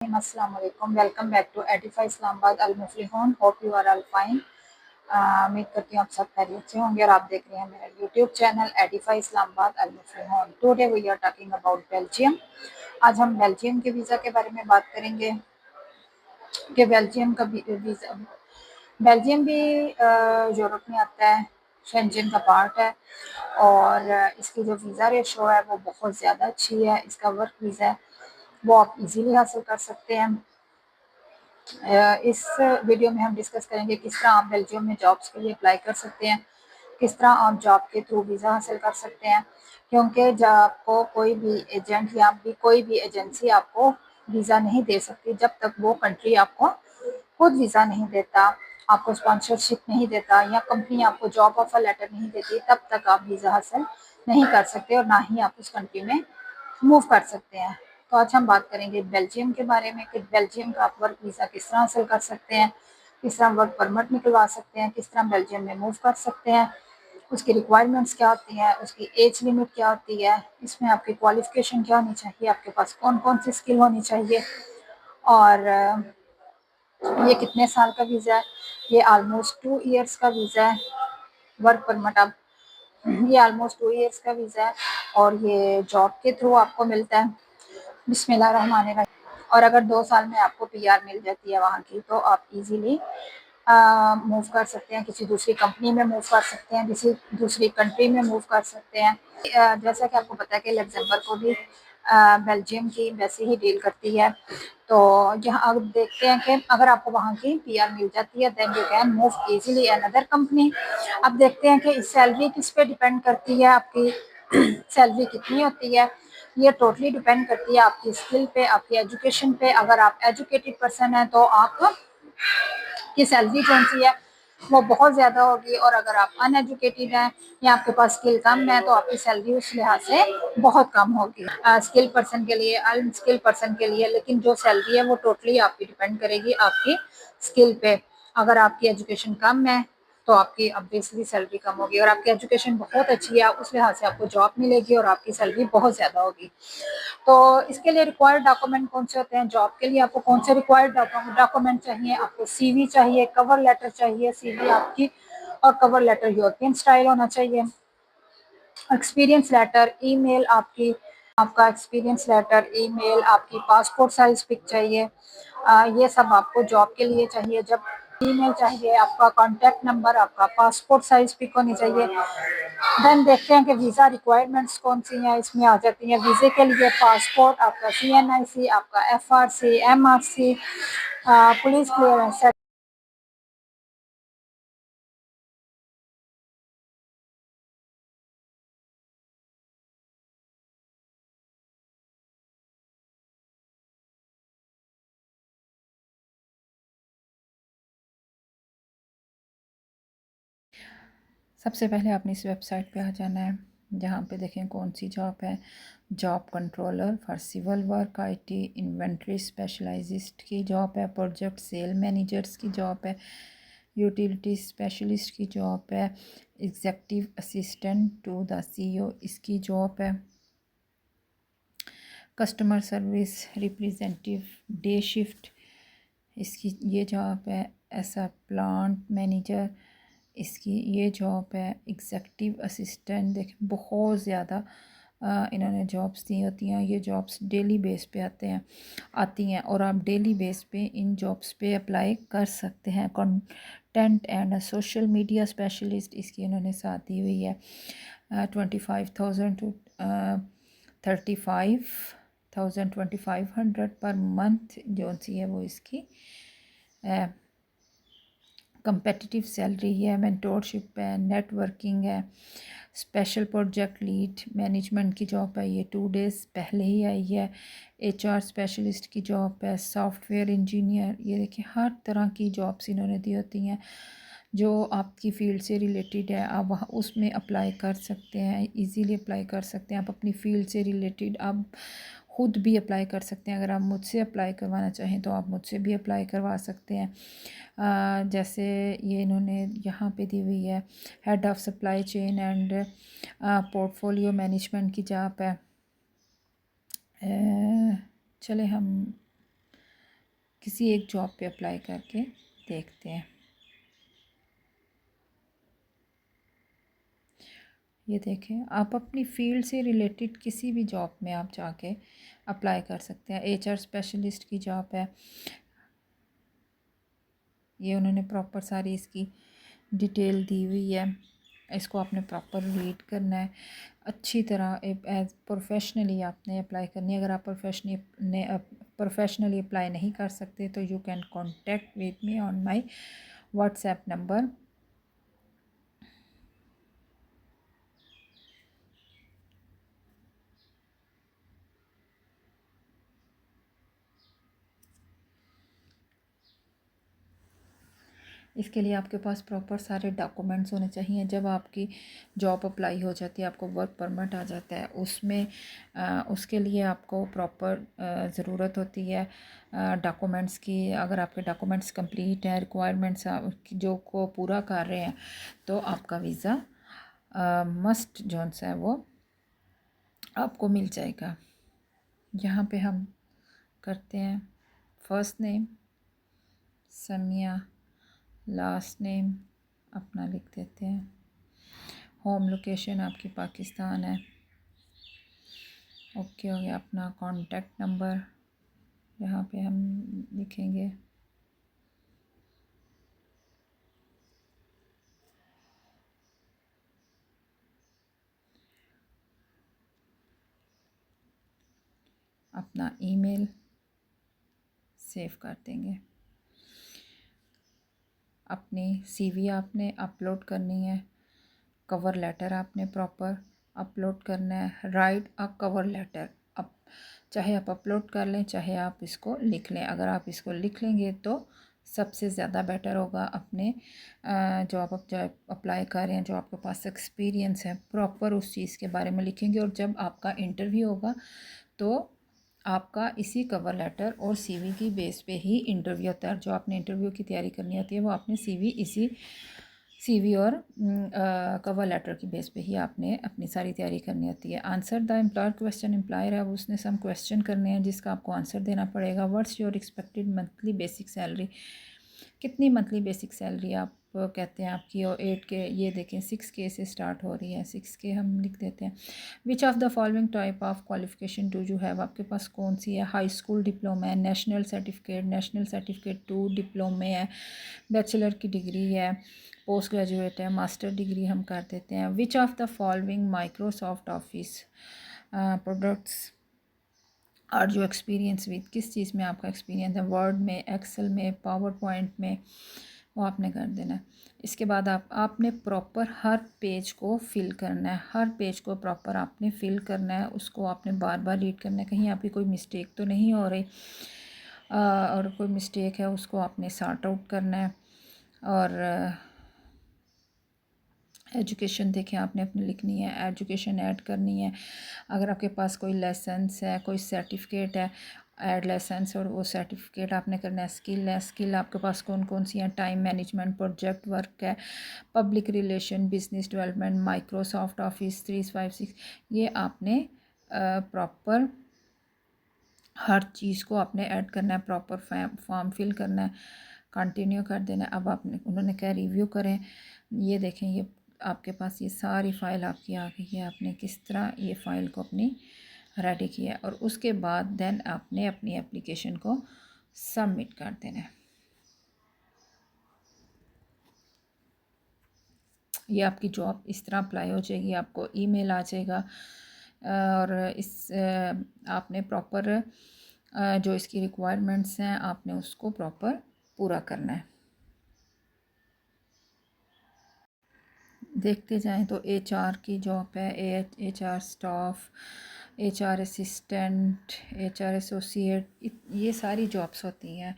अस्सलाम वालेकुम, welcome back to Edify Islamabad अल मुफलिहून। Hope you are all fine. उम्मीद करती हूँ आप सब खैरियत से होंगे और आप देख रहे हैं मेरा यूट्यूब चैनल एडिफाई इस्लामाबाद अल मुफलिहून। Today we are talking about Belgium. आज हम बेल्जियम के वीज़ा के बारे में बात करेंगे कि बेल्जियम का वीज़ा, बेल्जियम भी यूरोप में आता है, शेंजन का पार्ट है और इसकी जो वीज़ा रेशो है वो बहुत ज़्यादा अच्छी है। इसका वर्क वीज़ा है वो आप इजीली हासिल कर सकते हैं। इस वीडियो में हम डिस्कस करेंगे किस तरह आप बेल्जियम में जॉब्स के लिए अप्लाई कर सकते हैं, किस तरह आप जॉब के थ्रू वीज़ा हासिल कर सकते हैं, क्योंकि जब आपको कोई भी एजेंट या भी कोई भी एजेंसी आपको वीज़ा नहीं दे सकती जब तक वो कंट्री आपको खुद वीज़ा नहीं देता, आपको स्पॉन्सरशिप नहीं देता या कंपनी आपको जॉब ऑफर लेटर नहीं देती, तब तक आप वीज़ा हासिल नहीं कर सकते और ना ही आप उस कंट्री में मूव कर सकते हैं। तो आज हम बात करेंगे बेल्जियम के बारे में कि बेल्जियम का आप वर्क वीज़ा किस तरह हासिल कर सकते हैं, किस तरह वर्क परमिट निकलवा सकते हैं, किस तरह बेल्जियम में मूव कर सकते हैं, उसकी रिक्वायरमेंट्स क्या होती हैं, उसकी एज लिमिट क्या होती है, इसमें आपकी क्वालिफिकेशन क्या होनी चाहिए, आपके पास कौन कौन सी स्किल होनी चाहिए और ये कितने साल का वीज़ा है। ये ऑलमोस्ट 2 ईयर्स का वीज़ा है। वर्क परमिट आप ये ऑलमोस्ट 2 ईयर्स का वीज़ा है और ये जॉब के थ्रू आपको मिलता है। बिस्मिल्लाहिर्रहमानिर्रहीम। और अगर 2 साल में आपको पीआर मिल जाती है वहाँ की, तो आप इजीली मूव कर सकते हैं, किसी दूसरी कंपनी में मूव कर सकते हैं, किसी दूसरी कंट्री में मूव कर सकते हैं। जैसा कि आपको पता है कि लग्जमबर्ग को भी बेल्जियम की वैसे ही डील करती है। तो यहाँ अब देखते हैं कि अगर आपको वहाँ की पीआर मिल जाती है then you can move easily another company. अब देखते हैं कि सैलरी किस पे डिपेंड करती है, आपकी सैलरी कितनी होती है। ये टोटली डिपेंड करती है आपकी स्किल पे, आपकी एजुकेशन पे। अगर आप एजुकेटेड पर्सन हैं तो आप की सैलरी कौन सी है वो बहुत ज़्यादा होगी, और अगर आप अनएजुकेटेड हैं या आपके पास स्किल कम है तो आपकी सैलरी उस लिहाज से बहुत कम होगी स्किल पर्सन के लिए, अनस्किल पर्सन के लिए। लेकिन जो सैलरी है वो टोटली आपकी डिपेंड करेगी आपकी स्किल पे। अगर आपकी एजुकेशन कम है तो आपकी ऑब्वियसली सैलरी कम होगी, और आपकी एजुकेशन बहुत अच्छी है उस लिहाज से आपको जॉब मिलेगी और आपकी सैलरी बहुत ज़्यादा होगी। तो इसके लिए रिक्वायर्ड डॉक्यूमेंट कौन से होते हैं, जॉब के लिए आपको कौन से रिक्वायर्ड डॉक्यूमेंट चाहिए? आपको सीवी चाहिए, कवर लेटर चाहिए, सीवी आपकी और कवर लेटर यूरोपियन स्टाइल होना चाहिए। एक्सपीरियंस लेटर, ईमेल आपका एक्सपीरियंस लेटर, ईमेल, आपकी पासपोर्ट साइज पिक चाहिए। ये सब आपको जॉब के लिए चाहिए। जब ईमेल चाहिए, आपका कॉन्टैक्ट नंबर, आपका पासपोर्ट साइज पिक होनी चाहिए। देन देखते हैं कि वीज़ा रिक्वायरमेंट्स कौन सी हैं, इसमें आ जाती हैं वीज़े के लिए पासपोर्ट, आपका CNIC, आपका FRC, MRC, पुलिस क्लियरेंस। सबसे पहले आपने इस वेबसाइट पे आ जाना है, जहाँ पे देखें कौन सी जॉब है। Job controller for civil work, IT inventory specialist की जॉब है, प्रोजेक्ट सेल मैनेजर्स की जॉब है, यूटिलिटी स्पेशलिस्ट की जॉब है, executive assistant to the CEO इसकी जॉब है, customer service representative day shift इसकी ये जॉब है, ऐसा प्लांट मैनेजर इसकी ये जॉब है, एग्जेक्टिव असिस्टेंट। देखें बहुत ज़्यादा इन्होंने जॉब्स दी होती हैं। ये जॉब्स डेली बेस पे आती हैं और आप डेली बेस पे इन जॉब्स पे अप्लाई कर सकते हैं। Content and social media specialist इसकी इन्होंने साथ दी हुई है। 25,000 टू 35,000 2500 पर मंथ जो सी है वो इसकी कंपेटिटिव सैलरी है, मेंटोरशिप है, नेटवर्किंग है, स्पेशल प्रोजेक्ट लीड मैनेजमेंट की जॉब है, ये 2 डेज़ पहले ही आई है। HR स्पेशलिस्ट की जॉब है, सॉफ्टवेयर इंजीनियर। ये देखिए हर तरह की जॉब्स इन्होंने दी होती हैं जो आपकी फ़ील्ड से रिलेटेड है। आप वहाँ उसमें अप्लाई कर सकते हैं, इजीली अप्लाई कर सकते हैं। आप अपनी फ़ील्ड से रिलेटेड आप खुद भी अप्लाई कर सकते हैं। अगर आप मुझसे अप्लाई करवाना चाहें तो आप मुझसे भी अप्लाई करवा सकते हैं। जैसे ये इन्होंने यहाँ पे दी हुई है, head of supply chain and portfolio management की जॉब है। चले हम किसी एक जॉब पे अप्लाई करके देखते हैं। ये देखें, आप अपनी फ़ील्ड से रिलेटेड किसी भी जॉब में आप जाके अप्लाई कर सकते हैं। एचआर स्पेशलिस्ट की जॉब है, ये उन्होंने प्रॉपर सारी इसकी डिटेल दी हुई है। इसको आपने प्रॉपर रीड करना है अच्छी तरह, एज प्रोफेशनली आपने अप्लाई करनी है। अगर आप प्रोफेशनली अप्लाई नहीं कर सकते तो you can contact with me on my WhatsApp number. इसके लिए आपके पास प्रॉपर सारे डॉक्यूमेंट्स होने चाहिए। जब आपकी जॉब अप्लाई हो जाती है, आपको वर्क परमिट आ जाता है, उसमें उसके लिए आपको प्रॉपर ज़रूरत होती है डॉक्यूमेंट्स की। अगर आपके डॉक्यूमेंट्स कंप्लीट हैं, रिक्वायरमेंट्स जो को पूरा कर रहे हैं, तो आपका वीज़ा मस्ट जोन सा है वो आपको मिल जाएगा। यहाँ पे हम करते हैं first name Samiya, last name अपना लिख देते हैं, होम लोकेशन आपकी पाकिस्तान है, ओके हो गया। अपना कॉन्टैक्ट नंबर यहाँ पे हम लिखेंगे, अपना ईमेल सेव कर देंगे। अपनी सीवी आपने अपलोड करनी है, कवर लेटर आपने प्रॉपर अपलोड करना है। राइट अ कवर लेटर, अब चाहे आप अपलोड कर लें चाहे आप इसको लिख लें। अगर आप इसको लिख लेंगे तो सबसे ज़्यादा बेटर होगा। अपने जो आप अप्लाई कर रहे हैं, जो आपके पास एक्सपीरियंस है, प्रॉपर उस चीज़ के बारे में लिखेंगे। और जब आपका इंटरव्यू होगा तो आपका इसी कवर लेटर और सीवी की बेस पे ही इंटरव्यू होता है। जो आपने इंटरव्यू की तैयारी करनी होती है वो आपने इसी सीवी और कवर लेटर की बेस पे ही आपने अपनी सारी तैयारी करनी होती है। Answer the employer question, employer है उसने सम क्वेश्चन करने हैं जिसका आपको आंसर देना पड़ेगा। What's your expected monthly basic salary, कितनी मंथली बेसिक सैलरी आप कहते हैं आपकी। और 8K, ये देखें 6K से स्टार्ट हो रही है, 6K हम लिख देते हैं। Which of the following type of qualification do you have, आपके पास कौन सी है। हाई स्कूल डिप्लोमा है, नेशनल सर्टिफिकेट 2 डिप्लोमे है, बैचलर की डिग्री है, पोस्ट ग्रेजुएट है, मास्टर डिग्री हम कर देते हैं। Which of the following Microsoft office products और जो एक्सपीरियंस विद, किस चीज़ में आपका एक्सपीरियंस है, वर्ड में, एक्सेल में, पावर पॉइंट में, वो आपने कर देना है। इसके बाद आपने प्रॉपर हर पेज को फिल करना है, हर पेज को प्रॉपर आपने फिल करना है। उसको आपने बार बार रीड करना है, कहीं आपकी कोई मिस्टेक तो नहीं हो रही, और कोई मिस्टेक है उसको आपने सॉर्ट आउट करना है। और एजुकेशन देखें आपने अपनी लिखनी है, एजुकेशन ऐड करनी है। अगर आपके पास कोई लाइसेंस है, कोई सर्टिफिकेट है, ऐड लाइसेंस और वो सर्टिफिकेट आपने करना है। स्किल है, स्किल आपके पास कौन कौन सी हैं, टाइम मैनेजमेंट, प्रोजेक्ट वर्क है, public relation, business development, Microsoft office 365, ये आपने प्रॉपर हर चीज़ को आपने ऐड करना है, प्रॉपर फॉर्म फिल करना है, कंटिन्यू कर देना है। अब आपने, उन्होंने क्या रिव्यू करें, ये देखें, ये आपके पास ये सारी फ़ाइल आपकी आ गई है। आपने किस तरह ये फ़ाइल को अपनी रेडी किया है, और उसके बाद देन आपने अपनी एप्लीकेशन को सबमिट कर देना है। ये आपकी जॉब इस तरह अप्लाई हो जाएगी, आपको ईमेल आ जाएगा। और इस आपने प्रॉपर जो इसकी रिक्वायरमेंट्स हैं आपने उसको प्रॉपर पूरा करना है। देखते जाएं तो एचआर की जॉब है, HR staff, HR assistant, HR associate, ये सारी जॉब्स होती हैं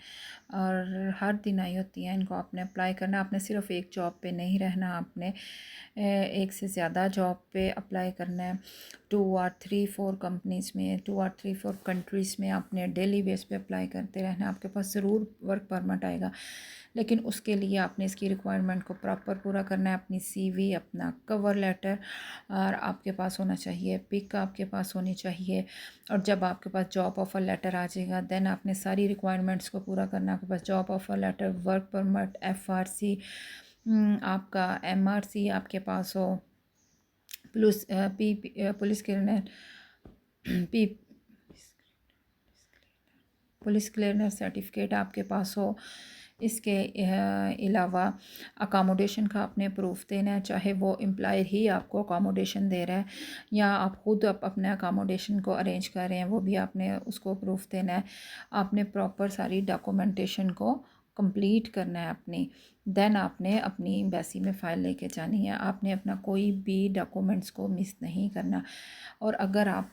और हर दिन आई होती हैं। इनको आपने अप्लाई करना, आपने सिर्फ एक जॉब पे नहीं रहना, आपने एक से ज़्यादा जॉब पे अप्लाई करना है। 2 और 3 4 कंट्रीज़ में आपने डेली बेस पे अप्लाई करते रहना। आपके पास ज़रूर वर्क परमिट आएगा, लेकिन उसके लिए आपने इसकी रिक्वायरमेंट को प्रॉपर पूरा करना है। अपनी सीवी, अपना कवर लेटर और आपके पास होना चाहिए, पिक आपके पास होनी चाहिए। और जब आपके पास जॉब ऑफ़र लेटर आ जाएगा, देन आपने सारी रिक्वायरमेंट्स को पूरा करना है। आपके पास job offer letter, work permit, FRC, आपका एमआरसी आपके पास हो, plus police clearance, P police clearance certificate आपके पास हो। इसके अलावा अकामोडेशन का आपने प्रूफ देना है, चाहे वो एम्प्लॉयर ही आपको अकामोडेशन दे रहा है या आप ख़ुद अपने अकामोडेशन को अरेंज कर रहे हैं, वो भी आपने उसको प्रूफ देना है। आपने प्रॉपर सारी डॉक्यूमेंटेशन को कंप्लीट करना है अपनी। देन आपने अपनी एम्बेसी में फ़ाइल लेके जानी है। आपने अपना कोई भी डॉक्यूमेंट्स को मिस नहीं करना। और अगर आप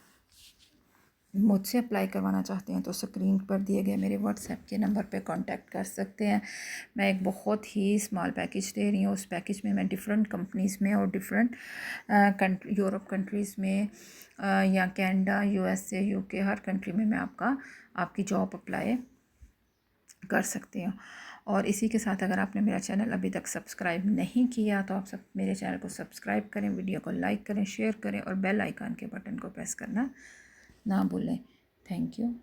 मुझसे अप्लाई करवाना चाहते हैं तो स्क्रीन पर दिए गए मेरे व्हाट्सएप के नंबर पे कांटेक्ट कर सकते हैं। मैं एक बहुत ही स्मॉल पैकेज दे रही हूँ। उस पैकेज में मैं डिफरेंट कंपनीज़ में और डिफरेंट यूरोप कंट्रीज़ में या कनाडा, यूएसए, यूके, हर कंट्री में मैं आपकी जॉब अप्लाई कर सकती हूँ। और इसी के साथ अगर आपने मेरा चैनल अभी तक सब्सक्राइब नहीं किया तो आप सब मेरे चैनल को सब्सक्राइब करें, वीडियो को लाइक करें, शेयर करें और बेल आइकन के बटन को प्रेस करना ना भूलें। Thank you.